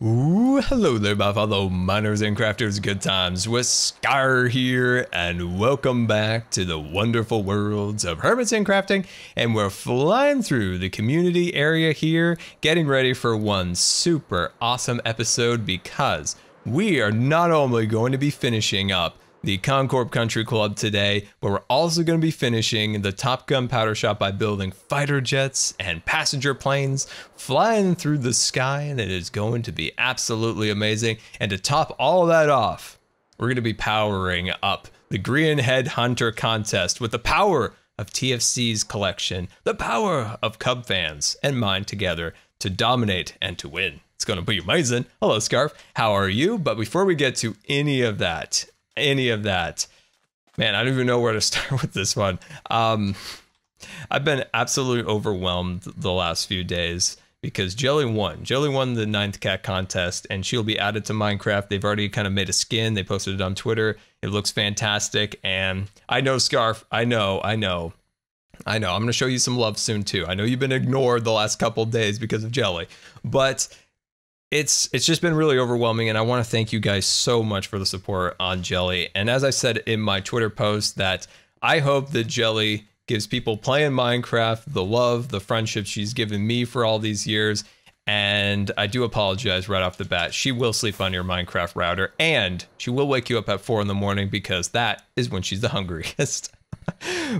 Ooh, hello there, my fellow miners and crafters. Good times with Scar here, and welcome back to the wonderful worlds of Hermits and Crafting. And we're flying through the community area here, getting ready for one super awesome episode because we are not only going to be finishing up the ConCorp Country Club today, but we're also going to be finishing the Top Gun powder shop by building fighter jets and passenger planes flying through the sky, and it is going to be absolutely amazing. And to top all that off, we're going to be powering up the Green Head Hunter contest with the power of TFC's collection, the power of Cub fans and mine together to dominate and to win. It's going to be amazing. Hello, Scarf. How are you? But before we get to any of that, man, I don't even know where to start with this one. I've been absolutely overwhelmed the last few days because Jelly won the 9th cat contest, and she'll be added to Minecraft. They've already kind of made a skin. They posted it on Twitter. It looks fantastic. And I know, Scarf, I know. I'm going to show you some love soon too. I know you've been ignored the last couple of days because of Jelly, but it's just been really overwhelming, and I want to thank you guys so much for the support on Jelly. And as I said in my Twitter post, that I hope that Jelly gives people playing Minecraft the love, the friendship she's given me for all these years. And I do apologize right off the bat. She will sleep on your Minecraft router, and she will wake you up at 4 in the morning because that is when she's the hungriest.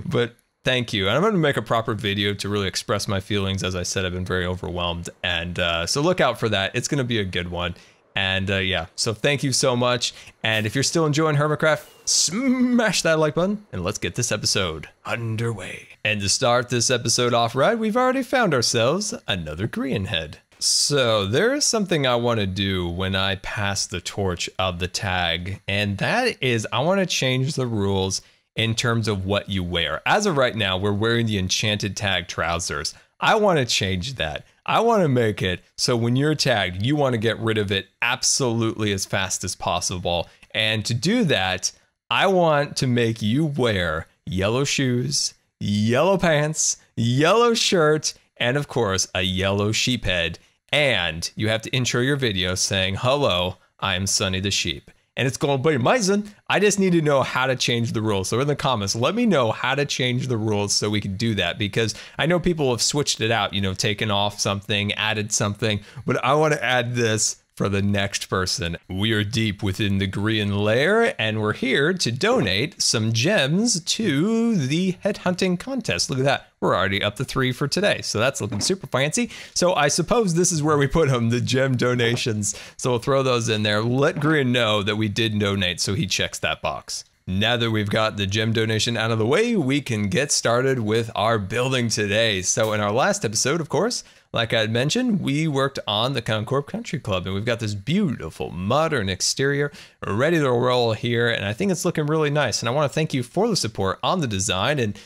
But thank you. And I'm going to make a proper video to really express my feelings. As I said, I've been very overwhelmed. And so look out for that. It's going to be a good one. And yeah, so thank you so much. And if you're still enjoying Hermitcraft, smash that like button and let's get this episode underway. And to start this episode off right, we've already found ourselves another green head. So there is something I want to do when I pass the torch of the tag. And that is I want to change the rules in terms of what you wear. As of right now, we're wearing the enchanted tag trousers. I want to change that. I want to make it so when you're tagged, you want to get rid of it absolutely as fast as possible. And to do that, I want to make you wear yellow shoes, yellow pants, yellow shirt, and of course, a yellow sheep head. And you have to intro your video saying, "Hello, I'm Sunny the Sheep." And it's going to be amazing. I just need to know how to change the rules. So in the comments, let me know how to change the rules so we can do that. Because I know people have switched it out, you know, taken off something, added something. But I want to add this for the next person. We are deep within the green layer, and we're here to donate some gems to the headhunting contest. Look at that. We're already up to 3 for today, so that's looking super fancy. So I suppose this is where we put them, the gem donations. So we'll throw those in there. Let Green know that we did donate, so he checks that box. Now that we've got the gem donation out of the way, we can get started with our building today. So in our last episode, of course, like I had mentioned, we worked on the ConCorp Country Club, and we've got this beautiful modern exterior ready to roll here, and I think it's looking really nice. And I want to thank you for the support on the design. And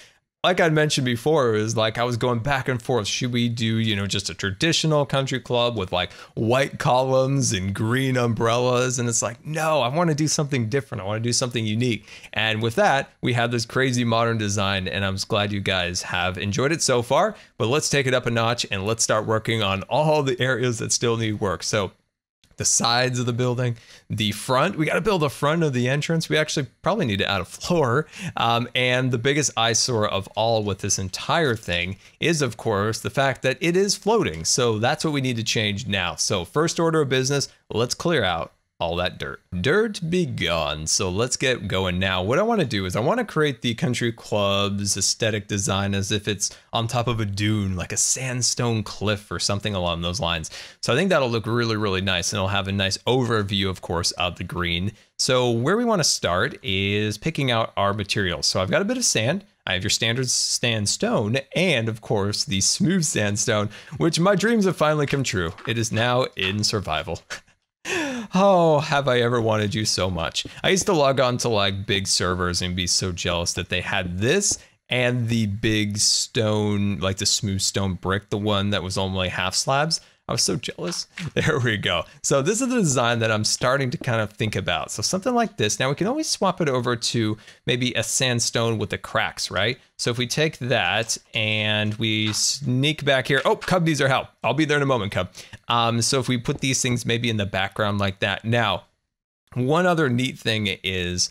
like I mentioned before, it was like I was going back and forth. Should we do, you know, just a traditional country club with like white columns and green umbrellas? And it's like, no, I want to do something different. I want to do something unique. And with that, we have this crazy modern design, and I'm glad you guys have enjoyed it so far. But let's take it up a notch and let's start working on all the areas that still need work. So the sides of the building, the front, we got to build the front of the entrance. We actually probably need to add a floor. And the biggest eyesore of all with this entire thing is, of course, the fact that it is floating. So that's what we need to change now. So first order of business, let's clear out all that dirt. Dirt be gone. So let's get going now. What I want to do is I want to create the country club's aesthetic design as if it's on top of a dune, like a sandstone cliff or something along those lines. So I think that'll look really, really nice, and it'll have a nice overview, of course, of the green. So where we want to start is picking out our materials. So I've got a bit of sand. I have your standard sandstone, and of course the smooth sandstone, which my dreams have finally come true. It is now in survival. Oh, have I ever wanted you so much. I used to log on to like big servers and be so jealous that they had this and the big stone, like the smooth stone brick, the one that was only half slabs. I was so jealous. There we go. So this is the design that I'm starting to kind of think about. So something like this. Now we can always swap it over to maybe a sandstone with the cracks, right? So if we take that and we sneak back here. Oh, Cub needs our help. I'll be there in a moment, Cub. So if we put these things maybe in the background like that. Now, one other neat thing is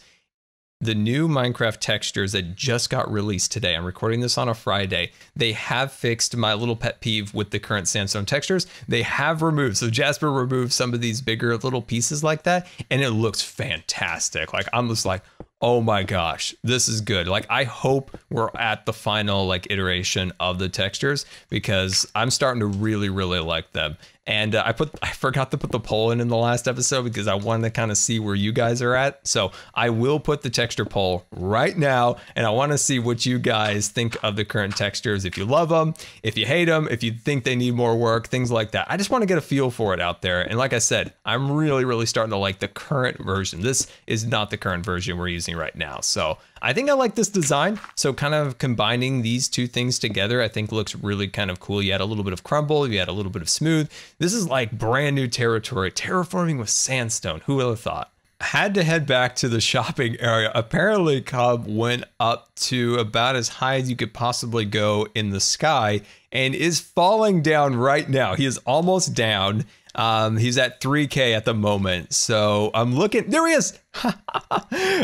the new Minecraft textures that just got released today. I'm recording this on a Friday. They have fixed my little pet peeve with the current sandstone textures. They have removed, so Jasper removed some of these bigger little pieces like that, and it looks fantastic. Like, I'm just like, oh my gosh, this is good. Like, I hope we're at the final like iteration of the textures, because I'm starting to really, really like them. And I forgot to put the poll in the last episode because I wanted to kind of see where you guys are at. So I will put the texture poll right now, and I want to see what you guys think of the current textures. If you love them, if you hate them, if you think they need more work, things like that. I just want to get a feel for it out there. And like I said, I'm really, really starting to like the current version. This is not the current version we're using right now. So I think I like this design. So kind of combining these two things together, I think looks really kind of cool. You had a little bit of crumble, you had a little bit of smooth. This is like brand new territory, terraforming with sandstone. Who would have thought? Had to head back to the shopping area. Apparently Cub went up to about as high as you could possibly go in the sky and is falling down right now. He is almost down. He's at 3K at the moment. So I'm looking, there he is.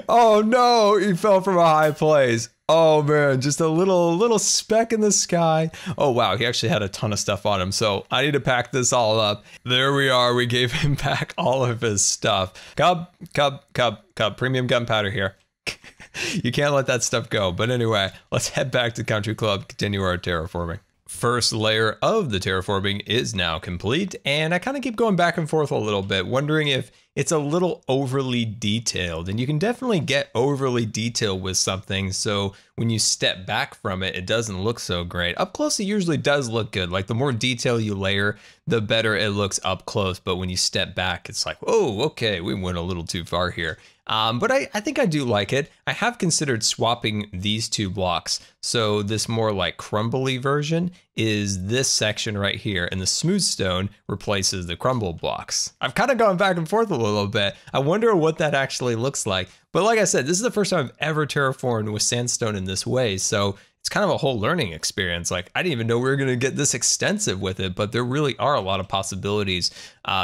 Oh no, he fell from a high place. Oh man, just a little speck in the sky. Oh wow, he actually had a ton of stuff on him. So I need to pack this all up. There we are. We gave him back all of his stuff. Cub, premium gunpowder here. You can't let that stuff go. But anyway, let's head back to Country Club, continue our terraforming. First layer of the terraforming is now complete, and I kind of keep going back and forth a little bit, wondering if it's a little overly detailed, and you can definitely get overly detailed with something, so when you step back from it, it doesn't look so great. Up close, it usually does look good. Like, the more detail you layer, the better it looks up close, but when you step back, it's like, oh, okay, we went a little too far here. But I think I do like it. I have considered swapping these two blocks. So this more like crumbly version is this section right here, and the smooth stone replaces the crumble blocks. I've kind of gone back and forth a little bit. I wonder what that actually looks like. But like I said, this is the first time I've ever terraformed with sandstone in this way. So it's kind of a whole learning experience. Like, I didn't even know we were going to get this extensive with it, but there really are a lot of possibilities,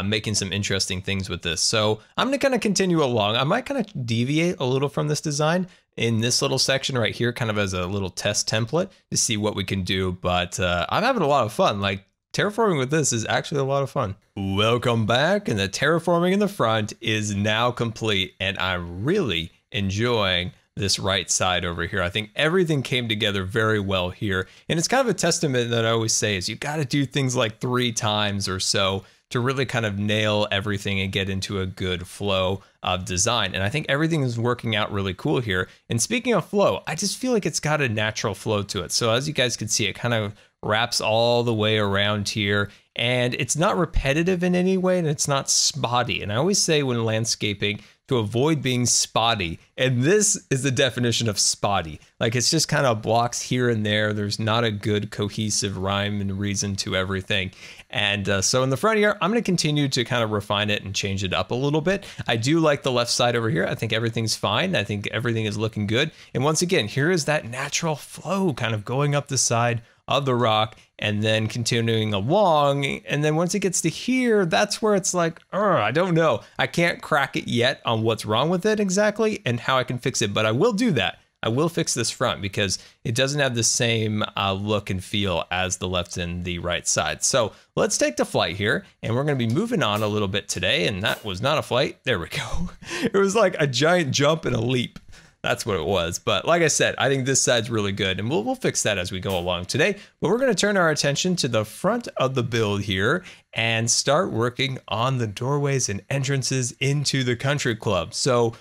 making some interesting things with this. So I'm going to kind of continue along. I might kind of deviate a little from this design in this little section right here, kind of as a little test template to see what we can do. But I'm having a lot of fun. Like, terraforming with this is actually a lot of fun. Welcome back, and the terraforming in the front is now complete, and I'm really enjoying this right side over here. I think everything came together very well here, and it's kind of a testament that I always say is you got to do things like 3 times or so to really kind of nail everything and get into a good flow of design. And I think everything is working out really cool here. And speaking of flow, I just feel like it's got a natural flow to it. So as you guys can see, it kind of wraps all the way around here, and it's not repetitive in any way, and it's not spotty. And I always say when landscaping, to avoid being spotty, and this is the definition of spotty. Like, it's just kind of blocks here and there. There's not a good cohesive rhyme and reason to everything. And so in the front here, I'm going to continue to kind of refine it and change it up a little bit. I do like the left side over here. I think everything's fine. I think everything is looking good. And once again, here is that natural flow kind of going up the side of the rock and then continuing along. And then once it gets to here, that's where it's like, I don't know. I can't crack it yet on what's wrong with it exactly and how I can fix it, but I will do that. I will fix this front because it doesn't have the same look and feel as the left and the right side. So let's take the flight here, and we're going to be moving on a little bit today. And that was not a flight. There we go. It was like a giant jump and a leap. That's what it was. But like I said, I think this side's really good, and we'll fix that as we go along today. But we're going to turn our attention to the front of the build here and start working on the doorways and entrances into the country club. So,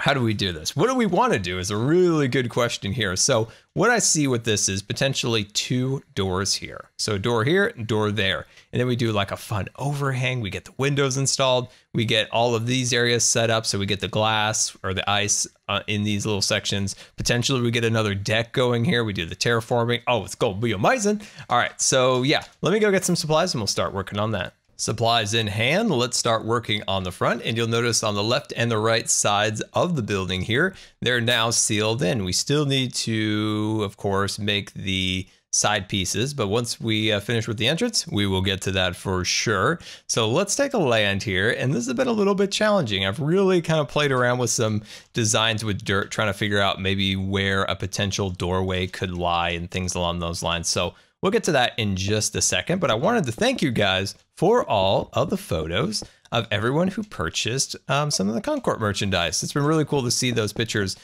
how do we do this? What do we want to do is a really good question here. So what I see with this is potentially 2 doors here. So a door here, door there. And then we do like a fun overhang. We get the windows installed. We get all of these areas set up. So we get the glass or the ice in these little sections. Potentially we get another deck going here. We do the terraforming. Oh, it's going to be amazing. All right. So yeah, let me go get some supplies and we'll start working on that. Supplies in hand, let's start working on the front, and you'll notice on the left and the right sides of the building here, they're now sealed in. We still need to, of course, make the side pieces, but once we finish with the entrance, we will get to that for sure. So let's take a land here, and this has been a little bit challenging. I've really kind of played around with some designs with dirt, trying to figure out maybe where a potential doorway could lie and things along those lines. So we'll get to that in just a second, but I wanted to thank you guys for all of the photos of everyone who purchased some of the ConCorp merchandise. It's been really cool to see those pictures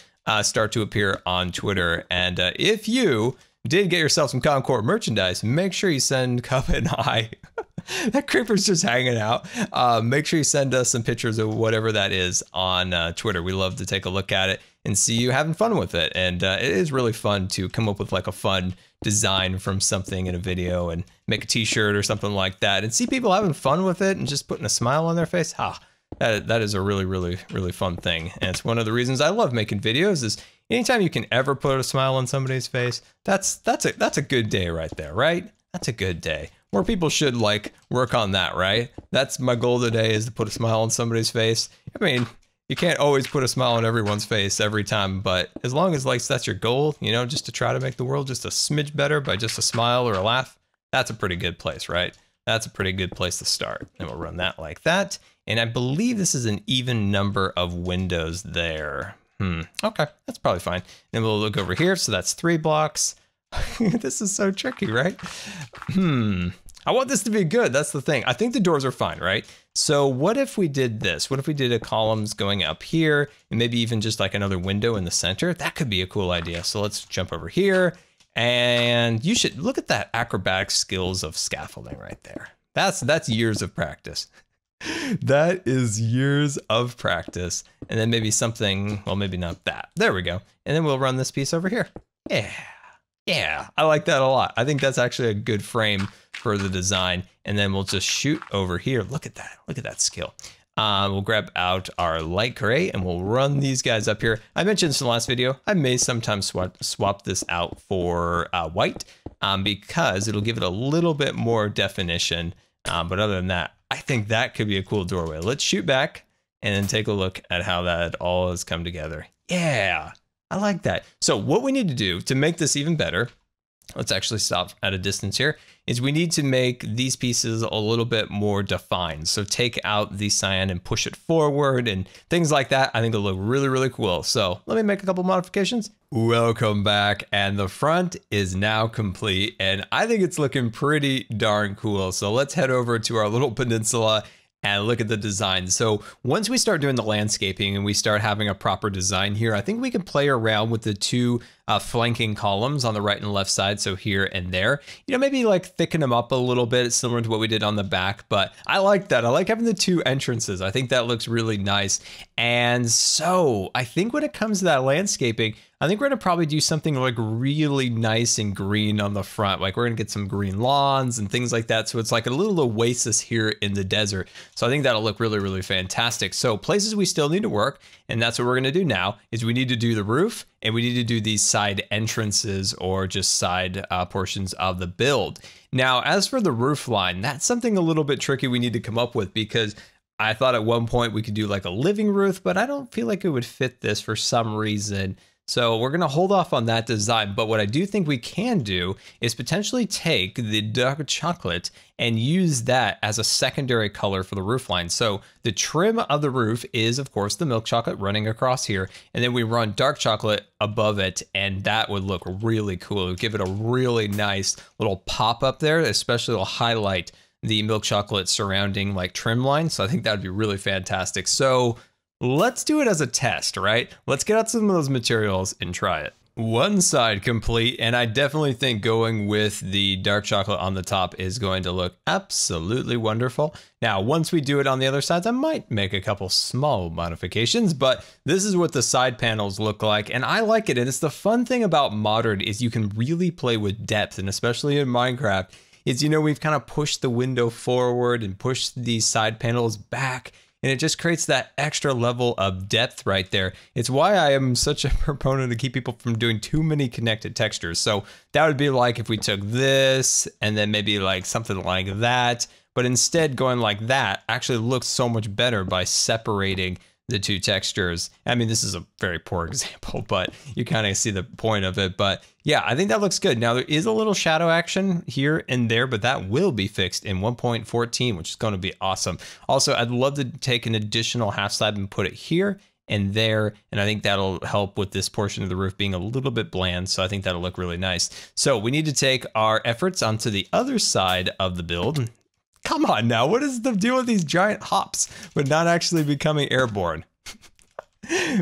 start to appear on Twitter. And if you did get yourself some ConCorp merchandise, make sure you send Cockpit and I. That creeper's just hanging out. Make sure you send us some pictures of whatever that is on Twitter. We love to take a look at it and see you having fun with it. And it is really fun to come up with like a fun design from something in a video and make a t-shirt or something like that and see people having fun with it and just putting a smile on their face. That is a really, really, really fun thing. And it's one of the reasons I love making videos is anytime you can ever put a smile on somebody's face, that's a good day right there, right? That's a good day. More people should like work on that, right? That's my goal today, is to put a smile on somebody's face. I mean, you can't always put a smile on everyone's face every time, but as long as like that's your goal, you know, just to try to make the world just a smidge better by just a smile or a laugh, that's a pretty good place, right? That's a pretty good place to start. And we'll run that like that. And I believe this is an even number of windows there. Okay, that's probably fine. Then we'll look over here. So that's 3 blocks. This is so tricky, right? I want this to be good. That's the thing. I think the doors are fine, right? So what if we did this? What if we did a columns going up here and maybe even just like another window in the center? That could be a cool idea. So let's jump over here, and you should look at that acrobatic skills of scaffolding right there. That's years of practice. That is years of practice. And then maybe something, well, maybe not that. There we go. And then we'll run this piece over here. Yeah, I like that a lot. I think that's actually a good frame for the design. And then we'll just shoot over here. Look at that skill. We'll grab out our light gray and we'll run these guys up here. I mentioned this in the last video. I may sometimes swap this out for white because it'll give it a little bit more definition. But other than that, I think that could be a cool doorway. Let's shoot back and then take a look at how that all has come together. Yeah, I like that. So what we need to do to make this even better, let's actually stop at a distance here, is we need to make these pieces a little bit more defined. So take out the cyan and push it forward and things like that. I think it'll look really, really cool. So let me make a couple modifications. Welcome back. And the front is now complete. And I think it's looking pretty darn cool. So let's head over to our little peninsula and look at the design. So once we start doing the landscaping and we start having a proper design here, I think we can play around with the 2 flanking columns on the right and left side. So here and there, you know, maybe like thicken them up a little bit, similar to what we did on the back. But I like that. I like having the 2 entrances. I think that looks really nice. And so I think when it comes to that landscaping, I think we're going to probably do something like really nice and green on the front. Like we're going to get some green lawns and things like that. So it's like a little oasis here in the desert. So I think that'll look really, really fantastic. So places we still need to work, and that's what we're going to do now, is we need to do the roof and we need to do these side entrances or just side portions of the build. Now, as for the roof line, that's something a little bit tricky we need to come up with, because I thought at one point we could do like a living roof, but I don't feel like it would fit this for some reason. So we're going to hold off on that design. But what I do think we can do is potentially take the dark chocolate and use that as a secondary color for the roof line. So the trim of the roof is, of course, the milk chocolate running across here. And then we run dark chocolate above it. And that would look really cool. It would give it a really nice little pop up there, especially it'll highlight the milk chocolate surrounding like trim line. So I think that would be really fantastic. So let's do it as a test, right? Let's get out some of those materials and try it. one side complete, and I definitely think going with the dark chocolate on the top is going to look absolutely wonderful. Now, once we do it on the other sides, I might make a couple small modifications, but this is what the side panels look like, and I like it. And it's the fun thing about modern is you can really play with depth, and especially in Minecraft, is, you know, we've kind of pushed the window forward and pushed these side panels back, and it just creates that extra level of depth right there. It's why I am such a proponent to keep people from doing too many connected textures. So that would be like if we took this and then maybe like something like that, but instead going like that actually looks so much better by separating the two textures. I mean, this is a very poor example, but you kind of see the point of it. But yeah, I think that looks good. Now there is a little shadow action here and there, but that will be fixed in 1.14, which is going to be awesome. Also, I'd love to take an additional half slab and put it here and there, and I think that'll help with this portion of the roof being a little bit bland, so I think that'll look really nice. So we need to take our efforts onto the other side of the build. Come on now, what is the deal with these giant hops, but not actually becoming airborne?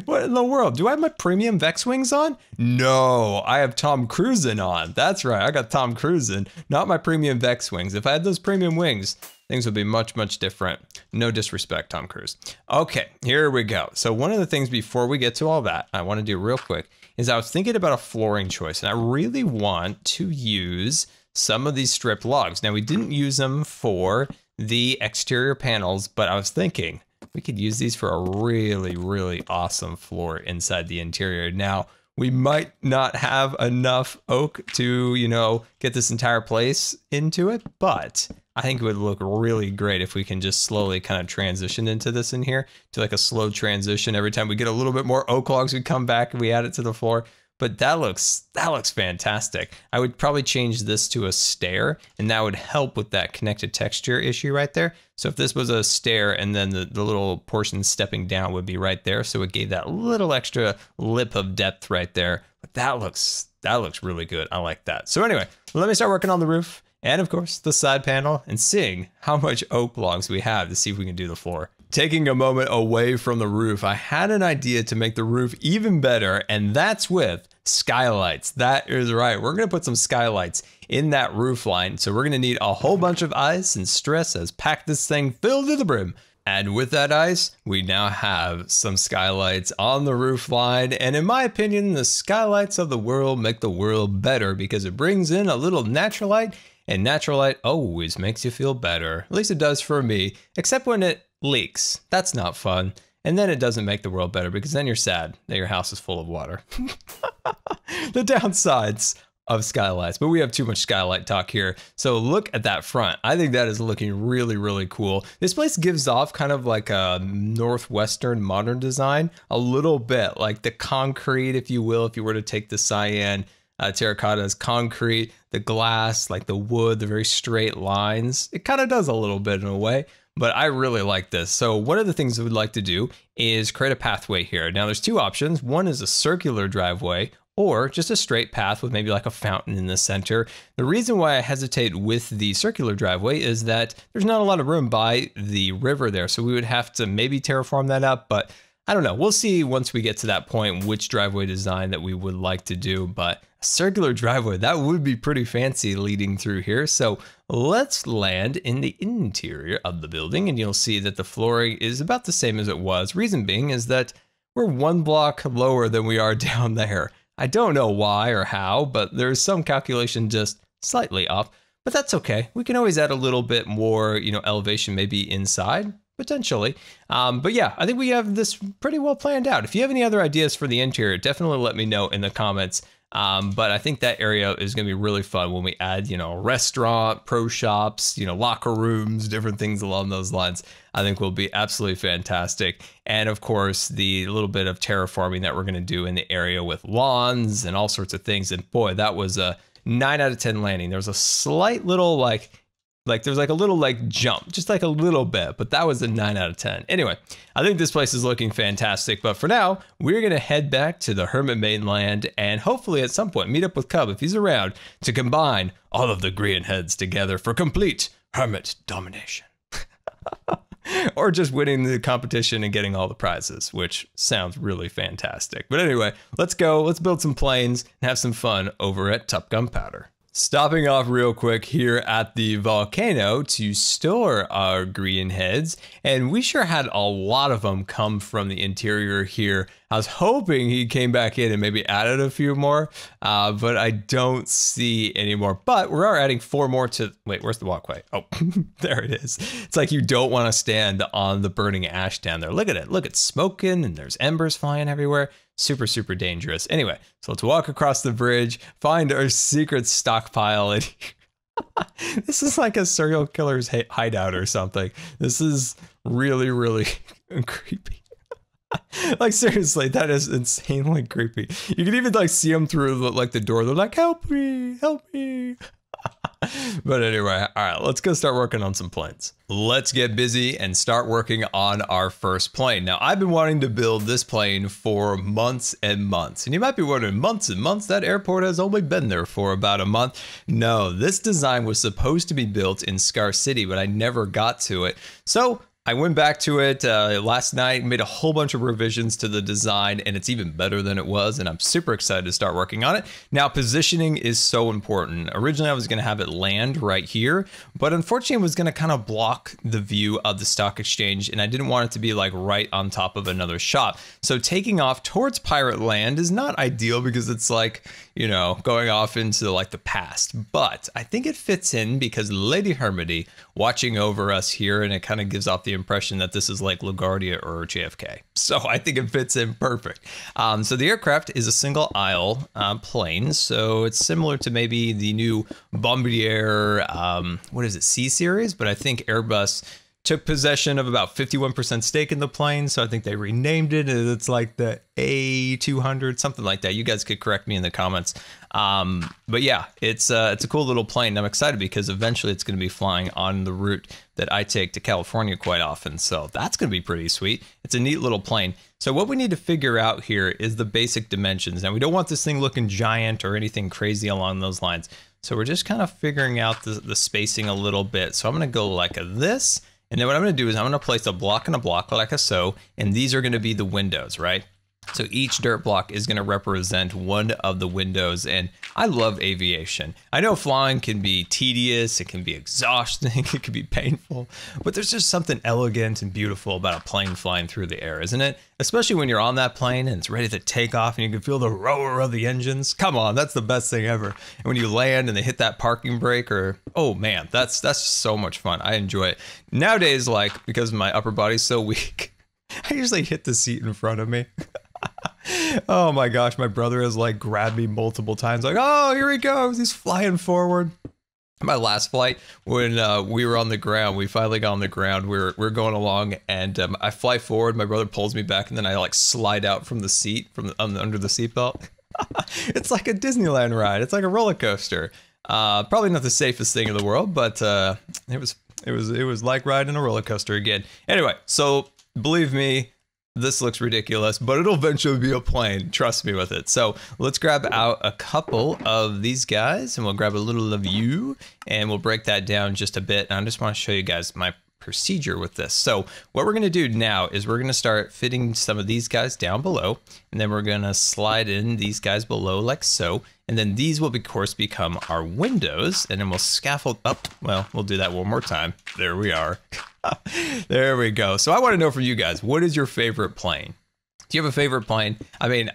What in the world? Do I have my premium Vex wings on? No, I have Tom Cruising on. That's right, I got Tom Cruising, not my premium Vex wings. If I had those premium wings, things would be much, much different. No disrespect, Tom Cruise. Okay, here we go. So one of the things before we get to all that, I want to do real quick, is I was thinking about a flooring choice, and I really want to use some of these stripped logs. Now, we didn't use them for the exterior panels, but I was thinking we could use these for a really, really awesome floor inside the interior. Now, we might not have enough oak to, you know, get this entire place into it, but I think it would look really great if we can just slowly kind of transition into this in here to like a slow transition. Every time we get a little bit more oak logs, we come back and we add it to the floor. But that looks fantastic. I would probably change this to a stair, and that would help with that connected texture issue right there. So if this was a stair and then the little portion stepping down would be right there, so it gave that little extra lip of depth right there. But that looks really good. I like that. So anyway, let me start working on the roof and of course the side panel and seeing how much oak logs we have to see if we can do the floor. Taking a moment away from the roof, I had an idea to make the roof even better, and that's with skylights. That is right. We're going to put some skylights in that roof line. So we're going to need a whole bunch of ice and stress as pack this thing filled to the brim. And with that ice, we now have some skylights on the roof line. And in my opinion, the skylights of the world make the world better because it brings in a little natural light, and natural light always makes you feel better. At least it does for me, except when it leaks. That's not fun. And then it doesn't make the world better because then you're sad that your house is full of water. The downsides of skylights, but we have too much skylight talk here. So look at that front. I think that is looking really, really cool. This place gives off kind of like a northwestern modern design, a little bit like the concrete, if you will, if you were to take the cyan terracotta as concrete, the glass, like the wood, the very straight lines. It kind of does a little bit in a way. But I really like this. So one of the things that we'd like to do is create a pathway here. Now there's two options. One is a circular driveway or just a straight path with maybe like a fountain in the center. The reason why I hesitate with the circular driveway is that there's not a lot of room by the river there. So we would have to maybe terraform that up, but I don't know. We'll see once we get to that point which driveway design that we would like to do, but a circular driveway, that would be pretty fancy leading through here. So let's land in the interior of the building and you'll see that the flooring is about the same as it was. Reason being is that we're one block lower than we are down there. I don't know why or how, but there's some calculation just slightly off, but that's okay. We can always add a little bit more, you know, elevation maybe inside. Potentially. But yeah, I think we have this pretty well planned out. If you have any other ideas for the interior, definitely let me know in the comments. But I think that area is going to be really fun when we add, you know, a restaurant, pro shops, you know, locker rooms, different things along those lines. I think will be absolutely fantastic. And of course, the little bit of terraforming that we're going to do in the area with lawns and all sorts of things. And boy, that was a 9 out of 10 landing. There was a slight little like there's like a little like jump, just like a little bit, but that was a 9 out of 10. Anyway, I think this place is looking fantastic, but for now, we're going to head back to the Hermit mainland and hopefully at some point meet up with Cub if he's around to combine all of the green heads together for complete Hermit domination. or just winning the competition and getting all the prizes, which sounds really fantastic. But anyway, let's go. Let's build some planes and have some fun over at Top Gunpowder. Stopping off real quick here at the volcano to store our green heads, and we sure had a lot of them come from the interior here. I was hoping he came back in and maybe added a few more, but I don't see any more. But we are adding 4 more to, wait, where's the walkway? Oh, there it is. It's like you don't want to stand on the burning ash down there. Look at it. Look, it's smoking and there's embers flying everywhere. Super, super dangerous. Anyway, so let's walk across the bridge, find our secret stockpile. And this is like a serial killer's hideout or something. This is really, really creepy. Like, seriously, that is insanely creepy. You can even like see them through the door. They're like, help me, help me. But anyway, all right, let's go start working on some planes. Let's get busy and start working on our first plane. Now, I've been wanting to build this plane for months and months. And you might be wondering, months and months? That airport has only been there for about a month. No, this design was supposed to be built in Scar City, but I never got to it. So I went back to it last night, made a whole bunch of revisions to the design, and it's even better than it was, and I'm super excited to start working on it. Now, positioning is so important. Originally, I was going to have it land right here, but unfortunately, it was going to kind of block the view of the stock exchange, and I didn't want it to be like right on top of another shop. So taking off towards Pirate Land is not ideal because it's like, you know, going off into like the past, but I think it fits in because Lady Hermity watching over us here, and it kind of gives off the impression that this is like LaGuardia or JFK. So I think it fits in perfect. So the aircraft is a single aisle plane. So it's similar to maybe the new Bombardier, what is it, C series? But I think Airbus took possession of about 51% stake in the plane. So I think they renamed it. It's like the A200, something like that. You guys could correct me in the comments. But yeah, it's a cool little plane. I'm excited because eventually it's going to be flying on the route that I take to California quite often. So that's going to be pretty sweet. It's a neat little plane. So what we need to figure out here is the basic dimensions. Now, we don't want this thing looking giant or anything crazy along those lines. So we're just kind of figuring out the spacing a little bit. So I'm going to go like this. And then what I'm going to do is I'm going to place a block and a block like so, and these are going to be the windows, right? So each dirt block is going to represent one of the windows, and I love aviation. I know flying can be tedious, it can be exhausting, it can be painful, but there's just something elegant and beautiful about a plane flying through the air, isn't it? Especially when you're on that plane and it's ready to take off and you can feel the roar of the engines. Come on, that's the best thing ever. And when you land and they hit that parking brake, or, oh man, that's so much fun. I enjoy it. Nowadays, like, because my upper body's so weak, I usually hit the seat in front of me. Oh my gosh, my brother has like grabbed me multiple times, like, oh, here he goes, he's flying forward. My last flight, when we were on the ground, we finally got on the ground, we're going along, and I fly forward, my brother pulls me back, and then I like slide out from the seat, from under the seatbelt. It's like a Disneyland ride, it's like a roller coaster. Probably not the safest thing in the world, but it was like riding a roller coaster again. Anyway, so believe me, this looks ridiculous, but it'll eventually be a plane. Trust me with it. So let's grab out a couple of these guys, and we'll grab a little of you, and we'll break that down just a bit. And I just want to show you guys my procedure with this. So what we're going to do now is we're going to start fitting some of these guys down below, and then we're going to slide in these guys below like so. And then these will, of course, become our windows, and then we'll scaffold up. Well, we'll do that one more time. There we are. There we go. So I want to know from you guys, what is your favorite plane? Do you have a favorite plane? I mean,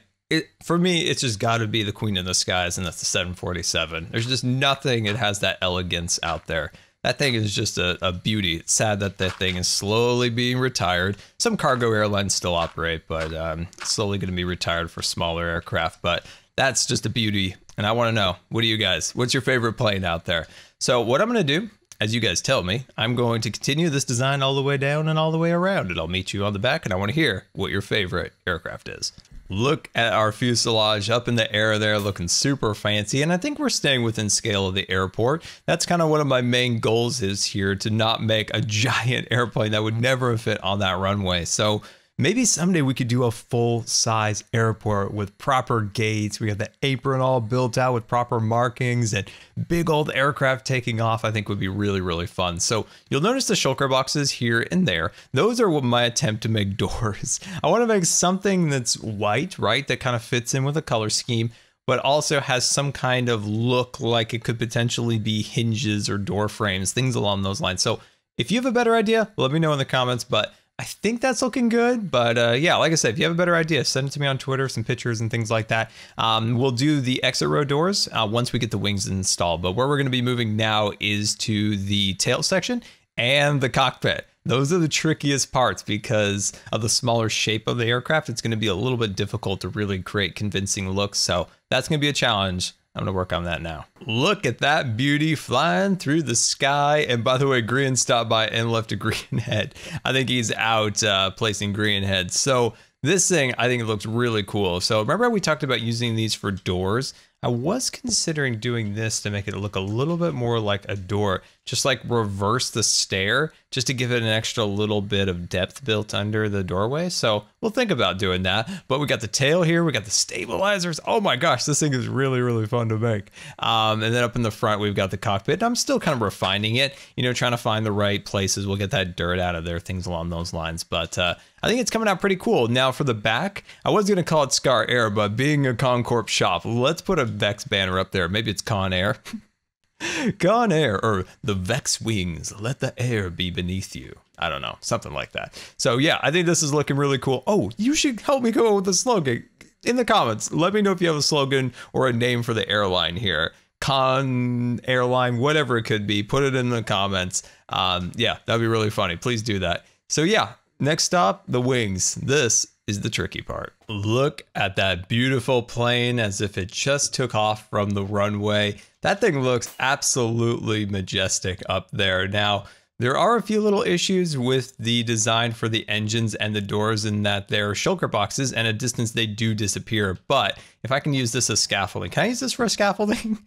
for me, it's just got to be the Queen of the Skies, and that's the 747. There's just nothing that has that elegance out there. That thing is just a beauty. It's sad that that thing is slowly being retired. Some cargo airlines still operate, but it's slowly going to be retired for smaller aircraft. But that's just a beauty. And I want to know, what do you guys, what's your favorite plane out there? So what I'm going to do, as you guys tell me, I'm going to continue this design all the way down and all the way around, and I'll meet you on the back, and I want to hear what your favorite aircraft is. Look at our fuselage up in the air there, looking super fancy, and I think we're staying within scale of the airport. That's kind of one of my main goals is here, to not make a giant airplane that would never fit on that runway. So maybe someday we could do a full-size airport with proper gates. We got the apron all built out with proper markings and big old aircraft taking off. I think would be really, really fun. So you'll notice the shulker boxes here and there. Those are my attempt to make doors. I want to make something that's white, right? That kind of fits in with a color scheme, but also has some kind of look like it could potentially be hinges or door frames, things along those lines. So if you have a better idea, let me know in the comments, but I think that's looking good. But yeah, like I said, if you have a better idea, send it to me on Twitter, some pictures and things like that. We'll do the exit row doors once we get the wings installed. But where we're going to be moving now is to the tail section and the cockpit. Those are the trickiest parts because of the smaller shape of the aircraft. It's going to be a little bit difficult to really create convincing looks. So that's going to be a challenge. I'm going to work on that now. Look at that beauty flying through the sky. And by the way, Green stopped by and left a green head. I think he's out placing green heads. So this thing, I think it looks really cool. So remember we talked about using these for doors? I was considering doing this to make it look a little bit more like a door, just like reverse the stair, just to give it an extra little bit of depth built under the doorway. So we'll think about doing that. But we got the tail here, we got the stabilizers. Oh my gosh, this thing is really, really fun to make. And then up in the front, we've got the cockpit. I'm still kind of refining it, you know, trying to find the right places. We'll get that dirt out of there, things along those lines. But I think it's coming out pretty cool. Now for the back, I was going to call it Scar Air, but being a ConCorp shop, let's put a Vex banner up there. Maybe it's Con Air. Con Air, or the Vex wings, let the air be beneath you. I don't know, something like that. So yeah, I think this is looking really cool. Oh, you should help me come up with a slogan in the comments. Let me know if you have a slogan or a name for the airline here. Con Airline, whatever it could be, put it in the comments. Yeah, that'd be really funny. Please do that. So yeah, next stop, the wings. This is the tricky part. Look at that beautiful plane as if it just took off from the runway. That thing looks absolutely majestic up there. Now, there are a few little issues with the design for the engines and the doors in that they're shulker boxes, and at distance they do disappear. But if I can use this as scaffolding, can I use this for scaffolding?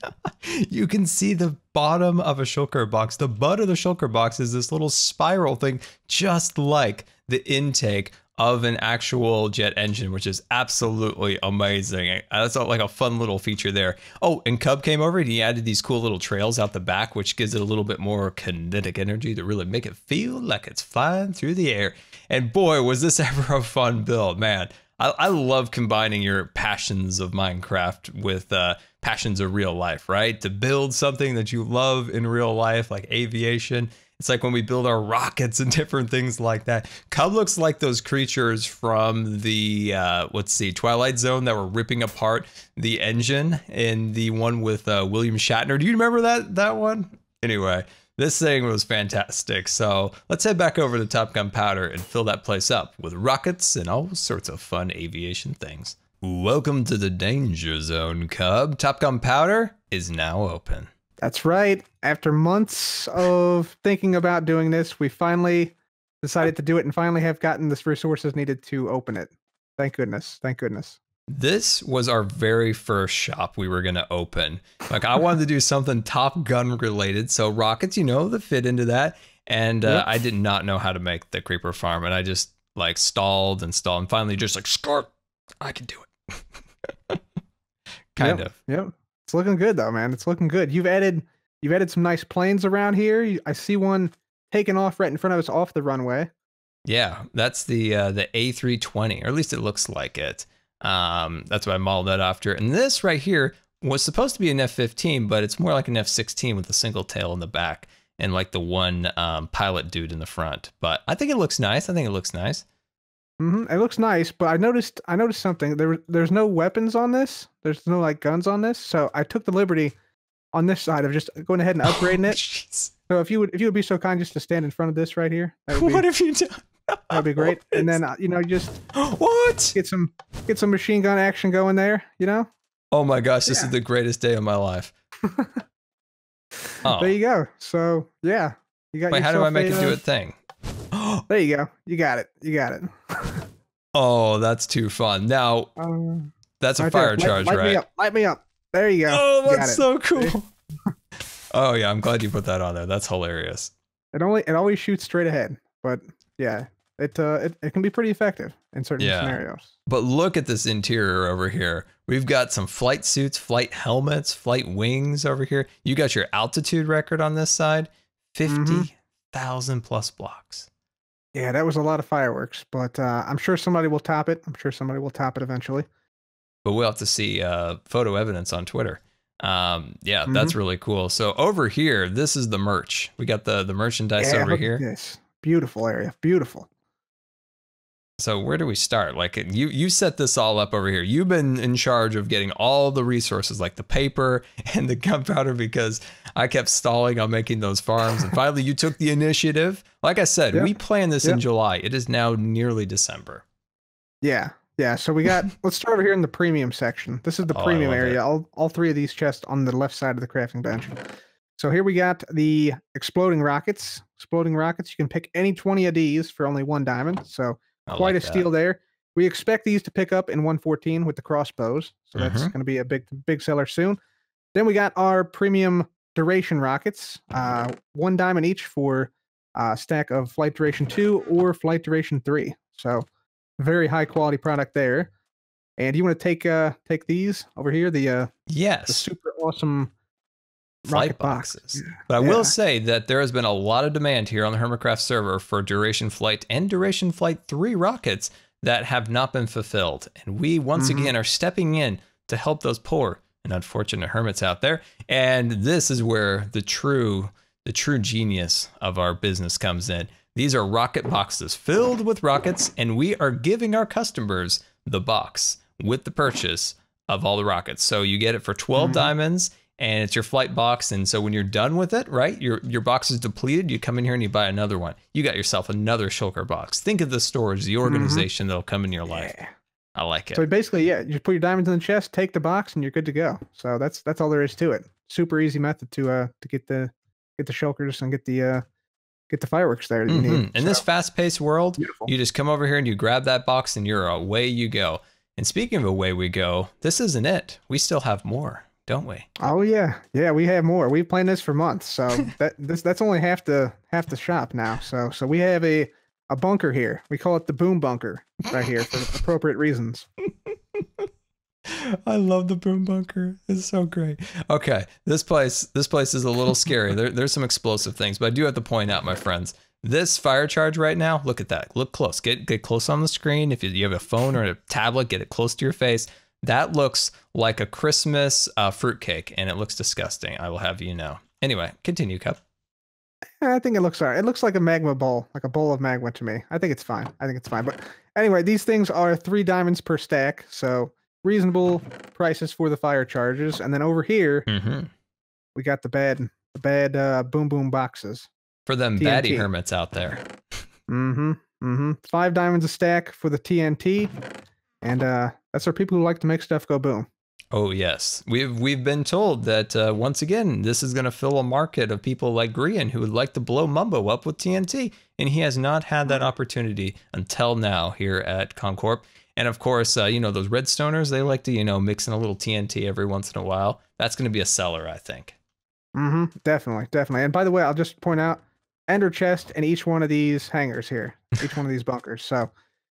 You can see the bottom of a shulker box. The butt of the shulker box is this little spiral thing, just like the intake of an actual jet engine, which is absolutely amazing. That's like a fun little feature there. Oh, and Cub came over and he added these cool little trails out the back, which gives it a little bit more kinetic energy to really make it feel like it's flying through the air. And boy, was this ever a fun build, man. I love combining your passions of Minecraft with passions of real life, right? To build something that you love in real life, like aviation. It's like when we build our rockets and different things like that. Cub looks like those creatures from the, let's see, Twilight Zone that were ripping apart the engine in the one with William Shatner. Do you remember that one? Anyway, this thing was fantastic. So let's head back over to Top Gun Powder and fill that place up with rockets and all sorts of fun aviation things. Welcome to the danger zone, Cub. Top Gun Powder is now open. That's right. After months of thinking about doing this, we finally decided to do it and finally have gotten the resources needed to open it. Thank goodness. Thank goodness. This was our very first shop we were going to open. Like, I wanted to do something Top Gun related. So rockets, you know, that fit into that. And Yep. I did not know how to make the creeper farm. And I just like stalled and finally just like, Scar, I can do it. Kind of. Yep. It's looking good though, man. It's looking good. You've added some nice planes around here. I see one taking off right in front of us off the runway. Yeah, that's the A320, or at least it looks like it. That's what I modeled that after. And this right here was supposed to be an F-15, but it's more like an F-16 with a single tail in the back and like the one pilot dude in the front. But I think it looks nice. It looks nice. It looks nice, but I noticed something. There's no weapons on this. There's no like guns on this. So I took the liberty on this side of just going ahead and upgrading it. Jeez. So if you would be so kind just to stand in front of this right here. What have you done? That'd be great. And then you know, just what? get some machine gun action going there, you know? Oh my gosh, this is the greatest day of my life. Oh. There you go. So yeah. You got. Wait, how do I make it do a thing? There you go. You got it. You got it. Oh, that's too fun. Now, that's a right fire there. charge, light right? Me up. Light me up. There you go. Oh, You that's so cool. Oh yeah, I'm glad you put that on there. That's hilarious. It always shoots straight ahead. But yeah, it can be pretty effective in certain scenarios. But look at this interior over here. We've got some flight suits, flight helmets, flight wings over here. You got your altitude record on this side, 50,000 plus blocks. Yeah, that was a lot of fireworks, but I'm sure somebody will top it. I'm sure somebody will top it eventually. But we'll have to see photo evidence on Twitter. Yeah, that's really cool. So over here, this is the merch. We got the merchandise over here. Yes, beautiful area, beautiful. So where do we start? Like you set this all up over here. You've been in charge of getting all the resources like the paper and the gunpowder because I kept stalling on making those farms. And finally you took the initiative. Like I said, we planned this in July. It is now nearly December. Yeah. Yeah. So we got, let's start over here in the premium section. This is the premium area. All three of these chests on the left side of the crafting bench. So here we got the exploding rockets. Exploding rockets. You can pick any 20 of these for only 1 diamond. So quite a steal there. We expect these to pick up in 114 with the crossbows. So that's going to be a big seller soon. Then we got our premium duration rockets. 1 diamond each for a stack of flight duration 2 or flight duration 3. So very high quality product there. And you want to take these over here, the super awesome flight boxes. But I will say that there has been a lot of demand here on the Hermitcraft server for Duration Flight and Duration Flight 3 rockets that have not been fulfilled. And we once again are stepping in to help those poor and unfortunate hermits out there. And this is where the true genius of our business comes in. These are rocket boxes filled with rockets, and we are giving our customers the box with the purchase of all the rockets. So you get it for 12 diamonds, and it's your flight box. And so when you're done with it, right, your box is depleted, you come in here and you buy another one. You got yourself another shulker box. Think of the storage, the organization that'll come in your life. I like it. So basically, you put your diamonds in the chest, take the box, and you're good to go. So that's all there is to it. Super easy method to get the shulkers and get the fireworks there that you need. In this fast-paced world, you just come over here and you grab that box and you're away you go. And speaking of away we go, this isn't it. We still have more, don't we? Oh yeah, we have more. We've planned this for months, so that's only half the shop now. So we have a bunker here. We call it the boom bunker right here for appropriate reasons. I love the boom bunker. It's so great. Okay, this place is a little scary. There's some explosive things, but I do have to point out, my friends, this fire charge right now, look at that. Look close. Get close on the screen. If you have a phone or a tablet, get it close to your face. That looks like a Christmas fruitcake, and it looks disgusting. I will have you know. Anyway, continue, Cup. I think it looks all right. It looks like a magma bowl, like a bowl of magma to me. I think it's fine. But anyway, these things are 3 diamonds per stack, so reasonable prices for the fire charges. And then over here, we got the bad boom boom boxes. For them TNT. Baddie hermits out there. 5 diamonds a stack for the TNT. And that's for people who like to make stuff go boom. Oh yes, we've been told that once again this is going to fill a market of people like Grian who would like to blow Mumbo up with TNT, and he has not had that opportunity until now here at ConCorp. And of course, those redstoners, they like to mix in a little TNT every once in a while. That's going to be a seller, I think. Definitely. And by the way, I'll just point out ender chest in each one of these hangars here, each one of these bunkers. So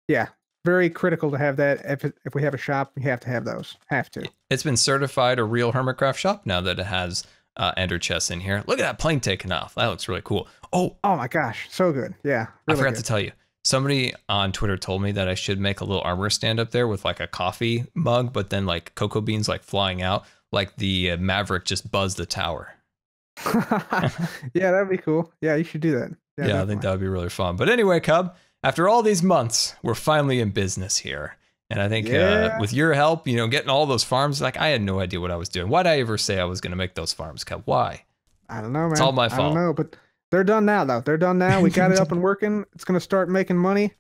yeah. Very critical to have that. If we have a shop, we have to have those. Have to. It's been certified a real Hermitcraft shop now that it has ender chests in here. Look at that plane taking off. That looks really cool. Oh my gosh, so good. Yeah, really I forgot to tell you. Somebody on Twitter told me that I should make a little armor stand up there with like a coffee mug, but then like cocoa beans like flying out, like the Maverick just buzzed the tower. Yeah, that'd be cool. Yeah, you should do that. Yeah, I think that would be really fun. But anyway, Cub. After all these months, we're finally in business here. And I think with your help, getting all those farms, like I had no idea what I was doing. Why'd I ever say I was going to make those farms, Kev? Why? I don't know, man. It's all my fault. I don't know, but they're done now, though. They're done now. We got it up and working. It's going to start making money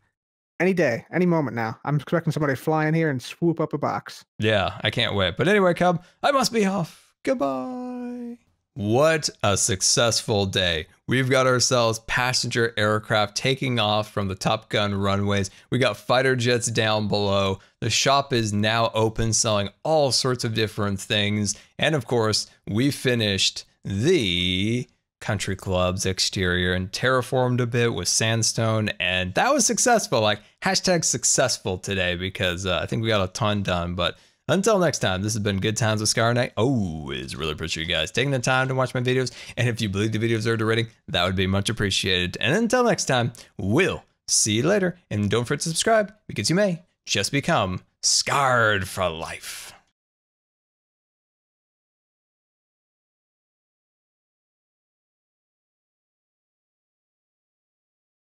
any day, any moment now. I'm expecting somebody to fly in here and swoop up a box. Yeah, I can't wait. But anyway, Cub, I must be off. Goodbye. What a successful day. We've got ourselves passenger aircraft taking off from the Top Gun runways. We got fighter jets down below. The shop is now open, selling all sorts of different things. And of course, we finished the country club's exterior and terraformed a bit with sandstone, and that was successful. Like hashtag successful today, because I think we got a ton done. But until next time, this has been Good Times with Scar, and I always really appreciate you guys taking the time to watch my videos. And if you believe the videos deserve a rating, that would be much appreciated. And until next time, we'll see you later. And don't forget to subscribe, because you may just become scarred for life.